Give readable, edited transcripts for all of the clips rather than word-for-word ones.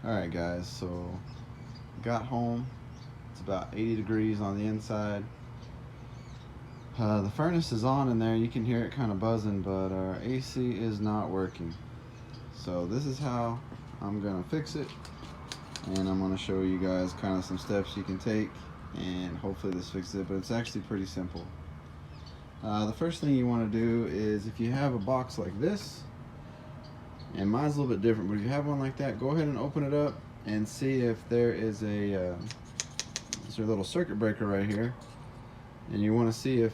Alright guys, so got home. It's about 80 degrees on the inside. The furnace is on in there. You can hear it kind of buzzing, but our AC is not working. So this is how I'm gonna fix it, and I'm gonna show you guys kind of some steps you can take, and hopefully this fixes it, but it's actually pretty simple. The first thing you want to do is, if you have a box like this, and mine's a little bit different, but if you have one like that, go ahead and open it up and see if there is a there's a little circuit breaker right here, and you want to see if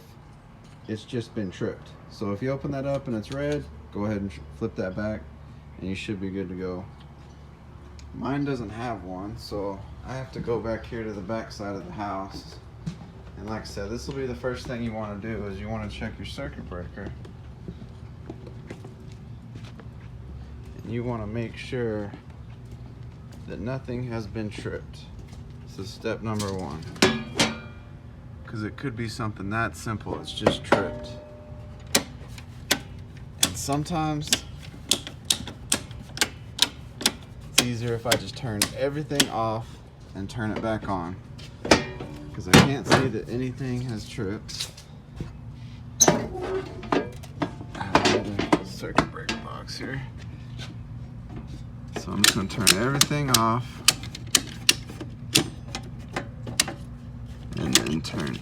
it's just been tripped. So if you open that up and it's red, go ahead and flip that back and you should be good to go. Mine doesn't have one, so I have to go back here to the back side of the house, and like I said, this will be the first thing you want to do, is you want to check your circuit breaker. You want to make sure that nothing has been tripped. This is step number one, because it could be something that simple, it's just tripped. And sometimes it's easier if I just turn everything off and turn it back on, because I can't see that anything has tripped. I have a circuit breaker box here. So I'm just going to turn everything off and then turn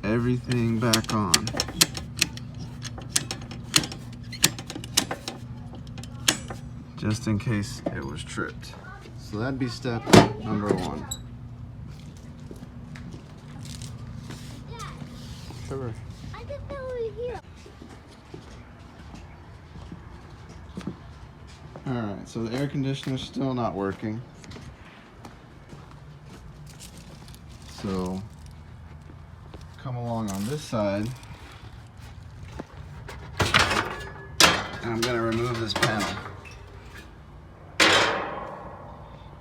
everything back on. Just in case it was tripped. So that'd be step number one. Trevor. I can feel it here. Alright, so the air conditioner's still not working. So come along on this side, and I'm going to remove this panel.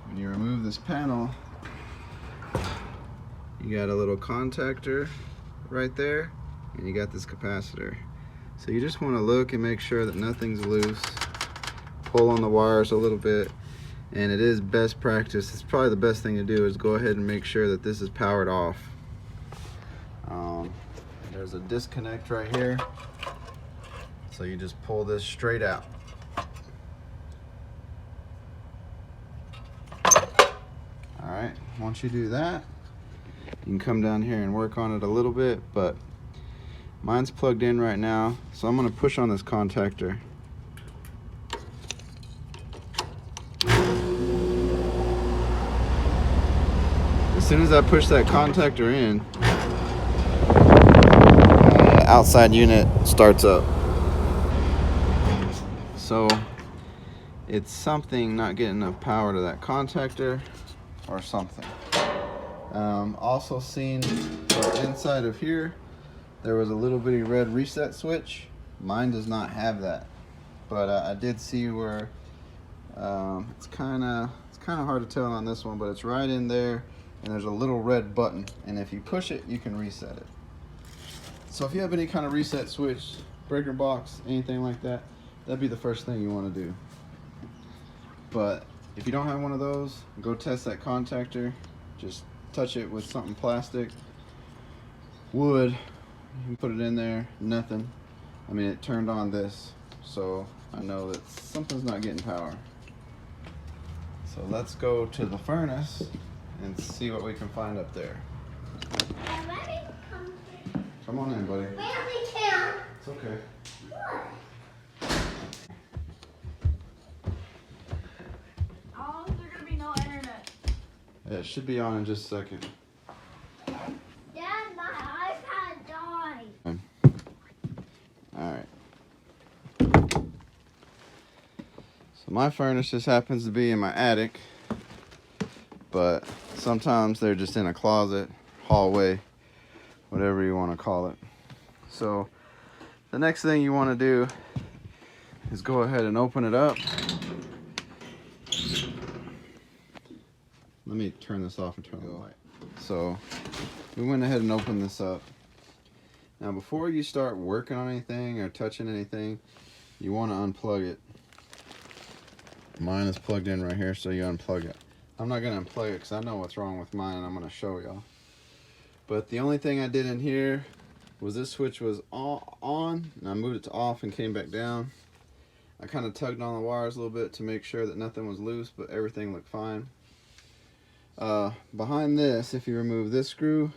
When you remove this panel, you got a little contactor right there, and you got this capacitor. So you just want to look and make sure that nothing's loose. Pull on the wires a little bit, and it is best practice. It's probably the best thing to do is go ahead and make sure that this is powered off. There's a disconnect right here, so you just pull this straight out. Alright, once you do that, you can come down here and work on it a little bit, but mine's plugged in right now, so I'm going to push on this contactor. As soon as I push that contactor in, outside unit starts up. So it's something not getting enough power to that contactor or something. Also seen inside of here, there was a little bitty red reset switch. Mine does not have that, but I did see where it's kind of hard to tell on this one, but it's right in there. And there's a little red button, and if you push it, you can reset it. So if you have any kind of reset switch, breaker box, anything like that, that'd be the first thing you want to do. But if you don't have one of those, go test that contactor. Just touch it with something plastic, wood, you can put it in there, nothing. I mean, it turned on this, so I know that something's not getting power. So let's go to the furnace and see what we can find up there. Come on in, buddy. It's okay. Oh, there's gonna be no internet. Yeah, it should be on in just a second. Dad, my iPad died. Alright. So my furnace just happens to be in my attic, but sometimes they're just in a closet, hallway, whatever you want to call it. So the next thing you want to do is go ahead and open it up. Let me turn this off and turn the light. So we went ahead and opened this up. Now before you start working on anything or touching anything, you want to unplug it. Mine is plugged in right here, so you unplug it. I'm not gonna unplug it because I know what's wrong with mine and I'm gonna show y'all. But the only thing I did in here was this switch was on and I moved it to off and came back down. I kind of tugged on the wires a little bit to make sure that nothing was loose, but everything looked fine. Behind this, if you remove this screw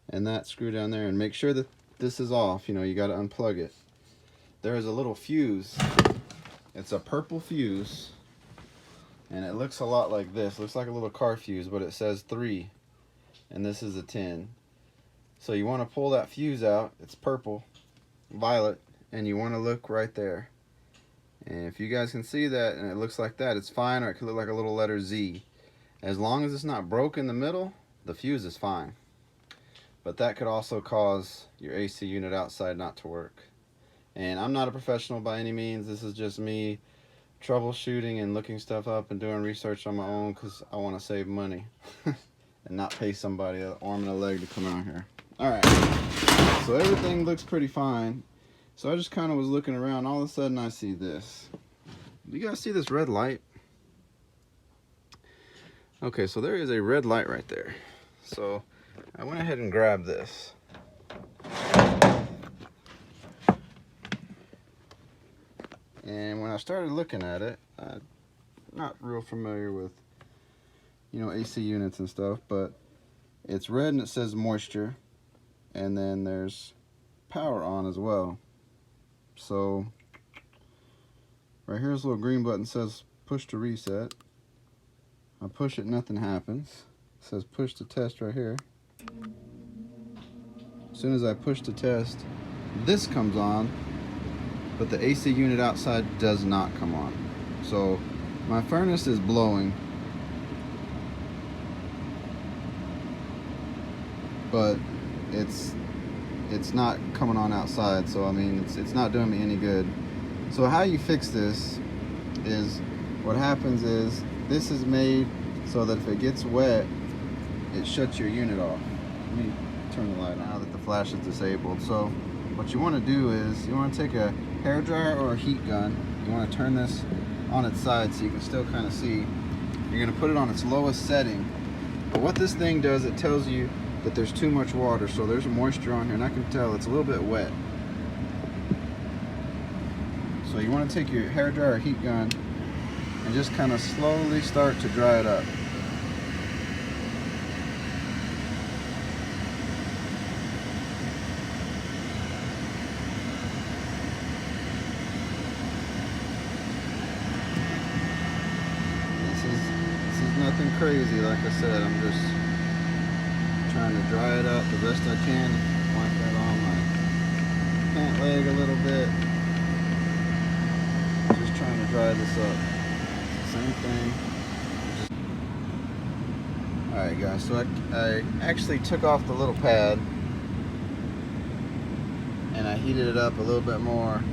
and that screw down there and make sure that this is off, you know, you got to unplug it. There is a little fuse. It's a purple fuse and it looks a lot like this. It looks like a little car fuse, but it says 3 and this is a 10. So you want to pull that fuse out. It's purple, violet, and you want to look right there. And if you guys can see that and it looks like that, it's fine, or it could look like a little letter Z. As long as it's not broke in the middle, the fuse is fine. But that could also cause your AC unit outside not to work. And I'm not a professional by any means. This is just me troubleshooting and looking stuff up and doing research on my own because I want to save money and not pay somebody an arm and a leg to come out here. Alright, so everything looks pretty fine. So I just kind of was looking around. All of a sudden I see this. You guys see this red light? Okay, so there is a red light right there. So I went ahead and grabbed this. And when I started looking at it, I'm not real familiar with, you know, AC units and stuff, but it's red and it says moisture. And then there's power on as well. So right here's a little green button that says push to reset. I push it, nothing happens. It says push to test right here. As soon as I push to test, this comes on, but the AC unit outside does not come on. So my furnace is blowing, but it's not coming on outside, so I mean it's not doing me any good. So how you fix this is, what happens is this is made so that if it gets wet, it shuts your unit off. Let me turn the light on now that the flash is disabled. So what you want to do is you want to take a hairdryer or a heat gun. You want to turn this on its side so you can still kind of see. You're going to put it on its lowest setting. But what this thing does, it tells you that there's too much water, so there's moisture on here, and I can tell it's a little bit wet. So you want to take your hairdryer or heat gun and just kind of slowly start to dry it up. This is nothing crazy, like I said. I'm just trying to dry it up the best I can. Wipe that on my pant leg a little bit. Just trying to dry this up. Same thing. Alright guys, so I actually took off the little pad and I heated it up a little bit more,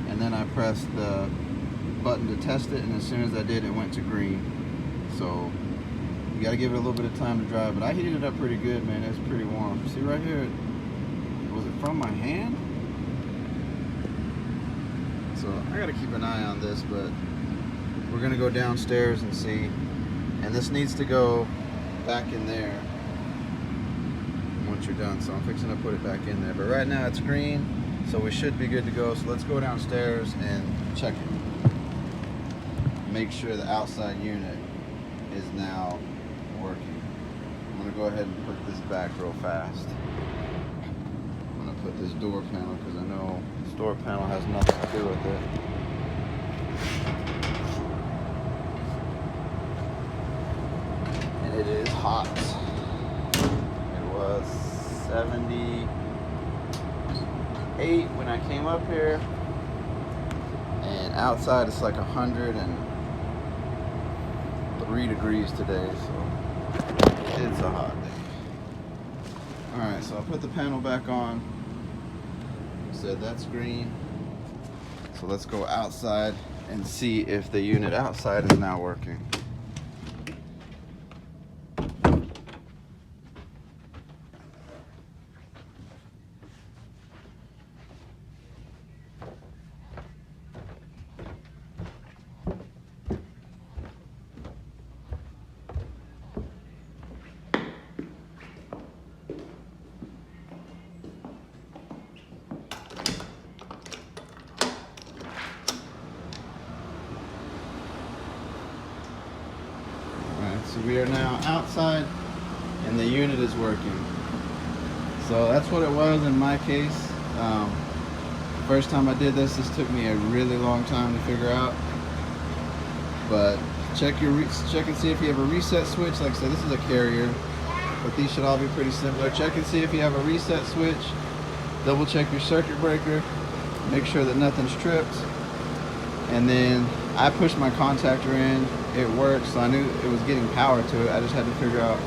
and then I pressed the button to test it, and as soon as I did, it went to green. So you got to give it a little bit of time to dry, but I heated it up pretty good, man. It's pretty warm. See right here, was it from my hand? So I got to keep an eye on this, but we're going to go downstairs and see. And this needs to go back in there once you're done. So I'm fixing to put it back in there. But right now it's green, so we should be good to go. So let's go downstairs and check it. Make sure the outside unit is now working. I'm going to go ahead and put this back real fast. I'm going to put this door panel because I know this door panel has nothing to do with it. And it is hot. It was 78 when I came up here, and outside it's like 103 degrees today, so it's a hot day. Alright, so I'll put the panel back on. Said that's green. So let's go outside and see if the unit outside is now working. we are now outside and the unit is working. So that's what it was in my case. First time I did this took me a really long time to figure out. But check and see if you have a reset switch. Like I said, this is a carrier, but these should all be pretty similar. Check and see if you have a reset switch. Double check your circuit breaker. Make sure that nothing's tripped. And then I pushed my contactor in. It worked, so I knew it was getting power to it. I just had to figure out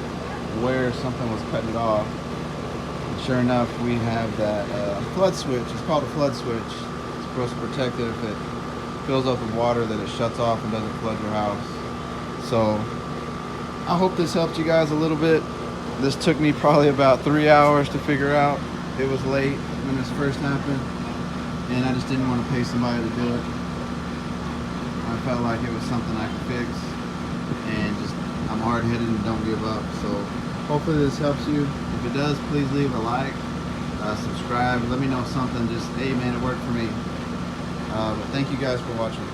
where something was cutting it off. And sure enough, we have that flood switch. It's called a flood switch. It's supposed to protect it if it fills up with water, that it shuts off and doesn't flood your house. So I hope this helped you guys a little bit. This took me probably about 3 hours to figure out. It was late when this first happened, and I just didn't want to pay somebody to do it. I felt like it was something I could fix, and just I'm hard-headed and don't give up. So hopefully this helps you. If it does, please leave a like, subscribe, let me know something. Just, hey man, it worked for me. But thank you guys for watching.